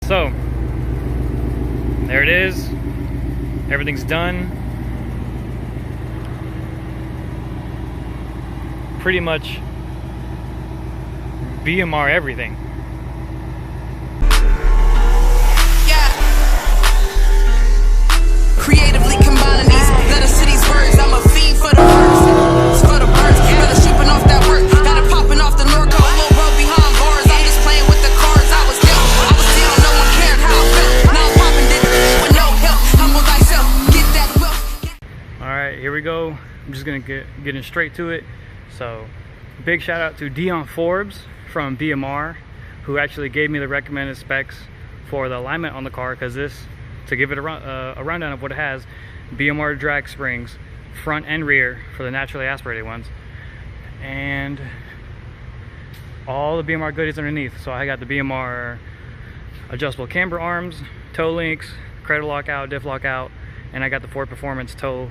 So there it is. Everything's done. Pretty much BMR everything. Yeah. Creatively combining these letter cities words. I'm a fiend for the birds. For the birds. Brother shipping off that work. Got it popping off the Norco. Little bro behind bars. I'm just playing with the cards. I was still, no one cared how I felt. Now I'm popping it with no help. Humble thyself. Get that wealth. Alright, here we go. I'm just gonna get in straight to it. So big shout out to Dion Forbes from BMR, who actually gave me the recommended specs for the alignment on the car, because this, to give it a rundown of what it has: BMR drag springs, front and rear for the naturally aspirated ones, and all the BMR goodies underneath. So I got the BMR adjustable camber arms, toe links, cradle lockout, diff lockout, and I got the Ford Performance toe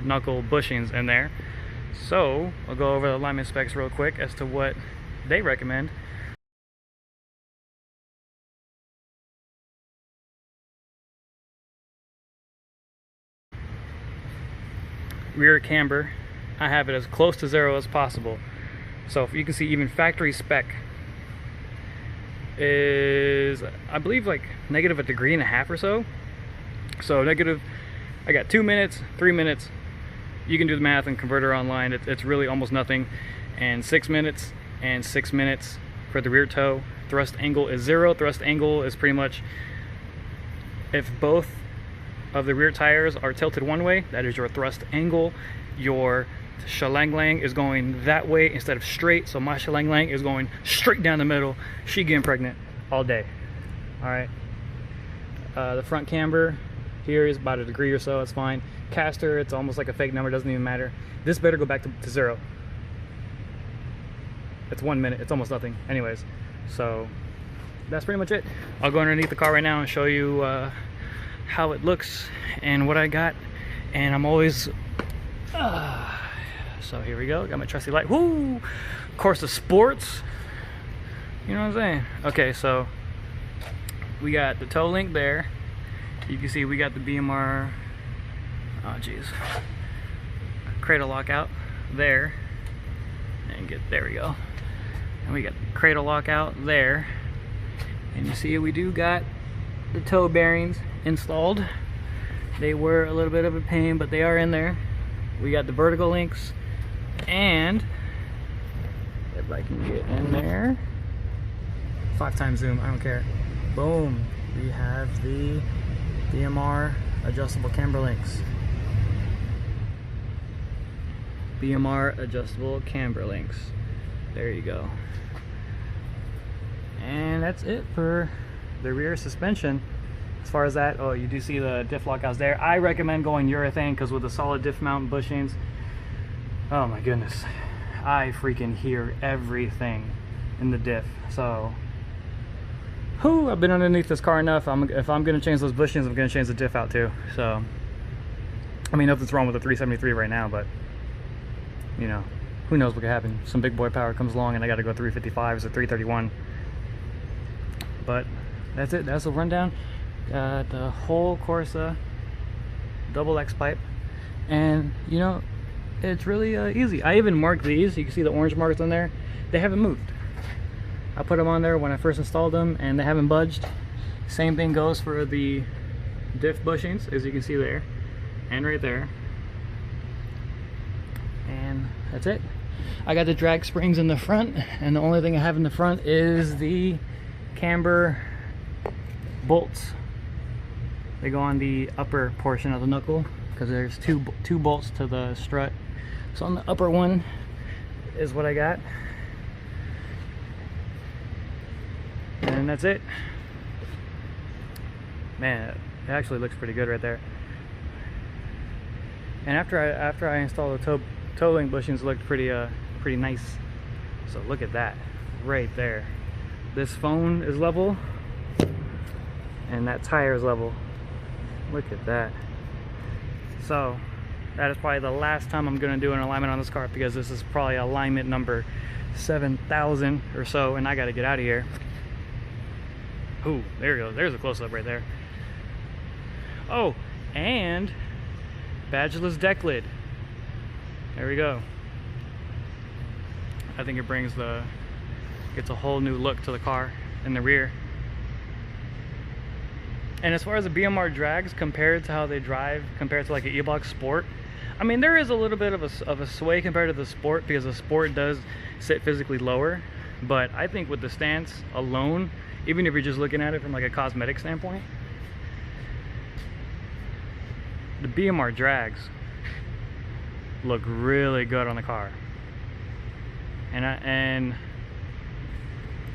knuckle bushings in there. So I'll go over the alignment specs real quick as to what they recommend. Rear camber, I have it as close to 0 as possible. So if you can see, even factory spec is, I believe, like -1.5 degrees or so. So negative, I got 2 minutes, 3 minutes. You can do the math and convert it online. It's really almost nothing. And 6 minutes and 6 minutes for the rear toe. Thrust angle is 0. Thrust angle is pretty much, if both of the rear tires are tilted one way, that is your thrust angle. Your shalang-lang is going that way instead of straight. So my shalang-lang is going straight down the middle. She getting pregnant all day. All right. The front camber here is about 1 degree or so. It's fine. Caster, it's almost like a fake number. Doesn't even matter. This better go back to 0. It's 1 minute. It's almost nothing. Anyways, so that's pretty much it. I'll go underneath the car right now and show you how it looks and what I got. And I'm always so here we go. Got my trusty light. Woo! Of course, the sports. You know what I'm saying? Okay, so we got the toe link there. You can see we got the BMR, oh geez, cradle lockout there, and there we go. And we got the cradle lockout there, and you see we do got the toe bearings installed. They were a little bit of a pain, but they are in there. We got the vertical links, and if I can get in there, 5x zoom, I don't care. Boom, we have the BMR adjustable camber links. BMR adjustable camber links. There you go. And that's it for the rear suspension. As far as that, oh, you do see the diff lockouts there. I recommend going urethane, because with the solid diff mount bushings, oh my goodness, I freaking hear everything in the diff. So whew, I've been underneath this car enough. If I'm going to change those bushings, I'm going to change the diff out too. So, I mean, nothing's wrong with the 373 right now, but, you know, who knows what could happen. Some big boy power comes along and I got to go 355s or 331. But that's it. That's the rundown. The whole Corsa double X pipe. And, you know, it's really easy. I even marked these. You can see the orange marks on there. They haven't moved. I put them on there when I first installed them, and they haven't budged. Same thing goes for the diff bushings, as you can see there, and right there. And that's it. I got the drag springs in the front, and the only thing I have in the front is the camber bolts. They go on the upper portion of the knuckle, because there's two bolts to the strut. So on the upper one is what I got. And that's it. Man, it actually looks pretty good right there. And after I installed the toe link bushings, it looked pretty nice. So look at that right there. This phone is level, and that tire is level. Look at that. So that is probably the last time I'm gonna do an alignment on this car, because this is probably alignment number 7,000 or so, and I gotta get out of here. Ooh, there you go. There's a close-up right there. Oh, and badgeless deck lid. There we go. I think it gets a whole new look to the car in the rear. And as far as the BMR drags compared to how they drive, compared to like an E-Block Sport, I mean, there is a little bit of a sway compared to the Sport, because the Sport does sit physically lower. But I think with the stance alone, even if you're just looking at it from like a cosmetic standpoint, the BMR drags look really good on the car. And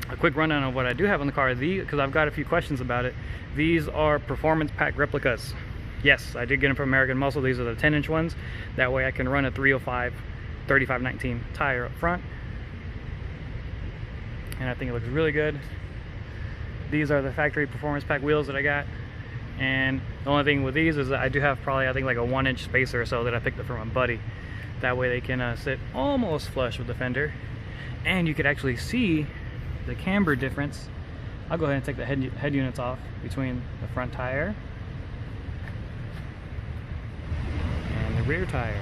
a quick rundown of what I do have on the car, because I've got a few questions about it. These are performance pack replicas. Yes, I did get them from American Muscle. These are the 10-inch ones. That way I can run a 305 3519 tire up front, and I think it looks really good. These are the factory performance pack wheels that I got, and the only thing with these is that I do have probably, I think, like a 1-inch spacer or so that I picked up from my buddy. That way they can sit almost flush with the fender, and you could actually see the camber difference. I'll go ahead and take the head units off between the front tire and the rear tire.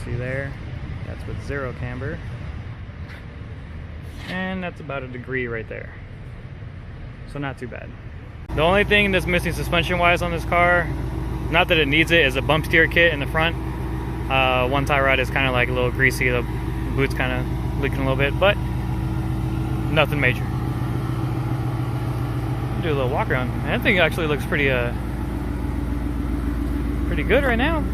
See there? That's with 0 camber. And that's about a degree right there. So not too bad. The only thing that's missing suspension wise on this car, not that it needs it, is a bump steer kit in the front. One tie rod is kind of like a little greasy. The boot's kind of leaking a little bit, but nothing major. Do a little walk around. And that thing actually looks pretty good right now.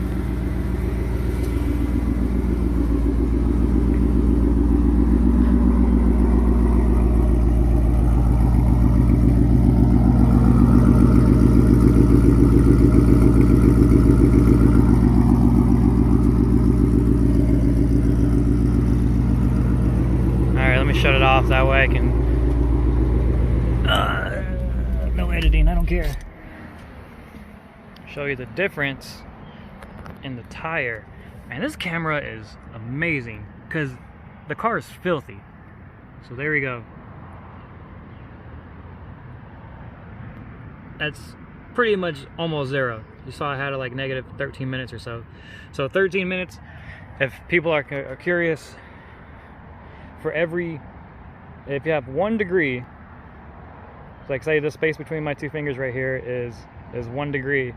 Shut it off, that way I can no editing, I don't care. Show you the difference in the tire. And this camera is amazing because the car is filthy. So there we go. That's pretty much almost 0. You saw I had like negative 13 minutes or so. So 13 minutes, if people are curious, if you have 1 degree, like say the space between my 2 fingers right here is 1 degree,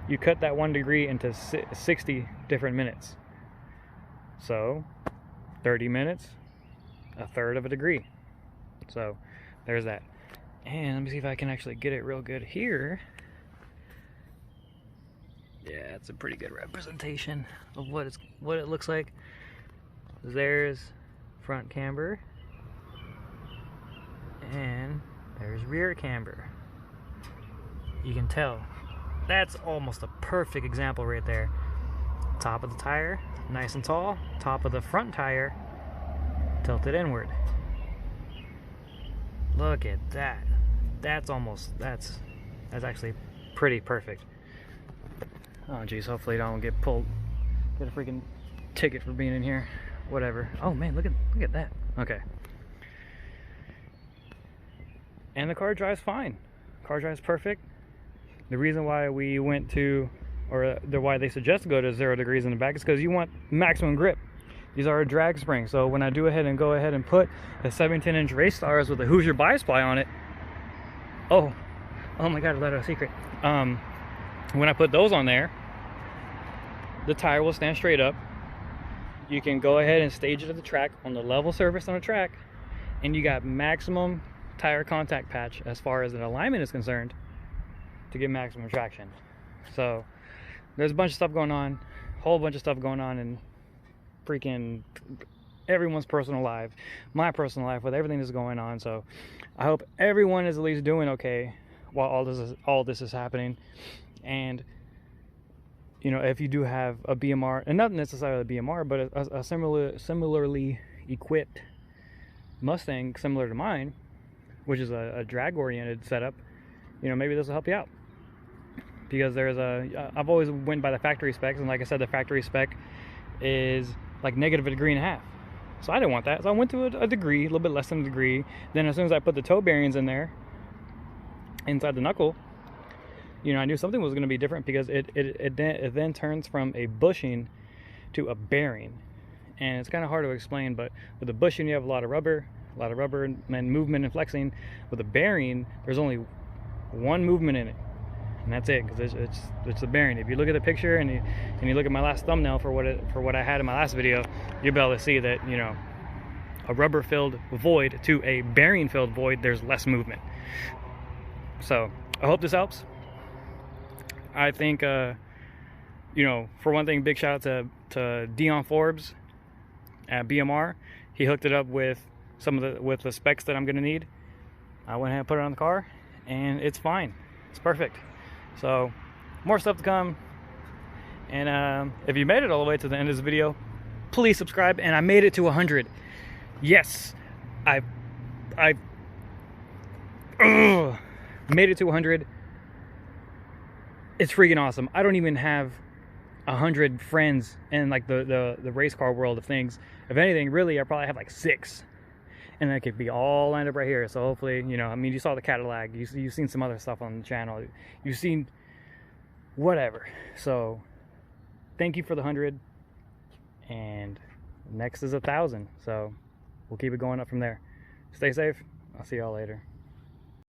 you cut that 1 degree into 60 different minutes. So 30 minutes, a third of a degree. So there's that. And let me see if I can actually get it real good here. Yeah, it's a pretty good representation of what it looks like. There's front camber, and there's rear camber. You can tell that's almost a perfect example right there. Top of the tire nice and tall, top of the front tire tilted inward. Look at that. That's actually pretty perfect. Oh geez, hopefully I don't get a freaking ticket for being in here. Whatever. Oh man, look at that. Okay. And the car drives fine. Car drives perfect. The reason why we went to, or why they suggest to go to 0 degrees in the back is because you want maximum grip. These are a drag spring. So when I go ahead and put the 17-inch race stars with a Hoosier bi-sply on it, oh my god, I let out a secret. When I put those on there, the tire will stand straight up. You can go ahead and stage it at the track on the level surface on the track, and you got maximum tire contact patch as far as an alignment is concerned to get maximum traction. So there's a bunch of stuff going on, whole bunch of stuff going on in freaking everyone's personal life, my personal life, with everything that's going on. So I hope everyone is at least doing okay while all this is happening. And you know, if you do have a BMR, and not necessarily a BMR, but a similarly equipped Mustang similar to mine, which is a drag-oriented setup, you know, maybe this will help you out. Because I've always went by the factory specs, and like I said, the factory spec is like -1.5 degrees. So I didn't want that. So I went to a degree, a little bit less than a degree. Then as soon as I put the toe bearings in there, inside the knuckle, you know, I knew something was going to be different, because it then turns from a bushing to a bearing. And it's kind of hard to explain, but with a bushing you have a lot of rubber and movement and flexing. With a bearing, there's only one movement in it, and that's it, because it's a bearing. If you look at the picture and you look at my last thumbnail for what I had in my last video, you'll be able to see that, you know, a rubber filled void to a bearing filled void, there's less movement. So I hope this helps. I think you know, for one thing, big shout out to Dion Forbes at BMR. He hooked it up with the specs that I'm gonna need. I went ahead and put it on the car, and it's fine. It's perfect. So more stuff to come. And if you made it all the way to the end of this video, please subscribe. And I made it to 100. Yes, I made it to 100. It's freaking awesome. I don't even have 100 friends in like the race car world of things. If anything, really, I probably have like 6. And that could be all lined up right here. So hopefully, you know, I mean, you saw the Cadillac, you've seen some other stuff on the channel, you've seen whatever. So thank you for the 100, and next is 1,000. So we'll keep it going up from there. Stay safe. I'll see y'all later.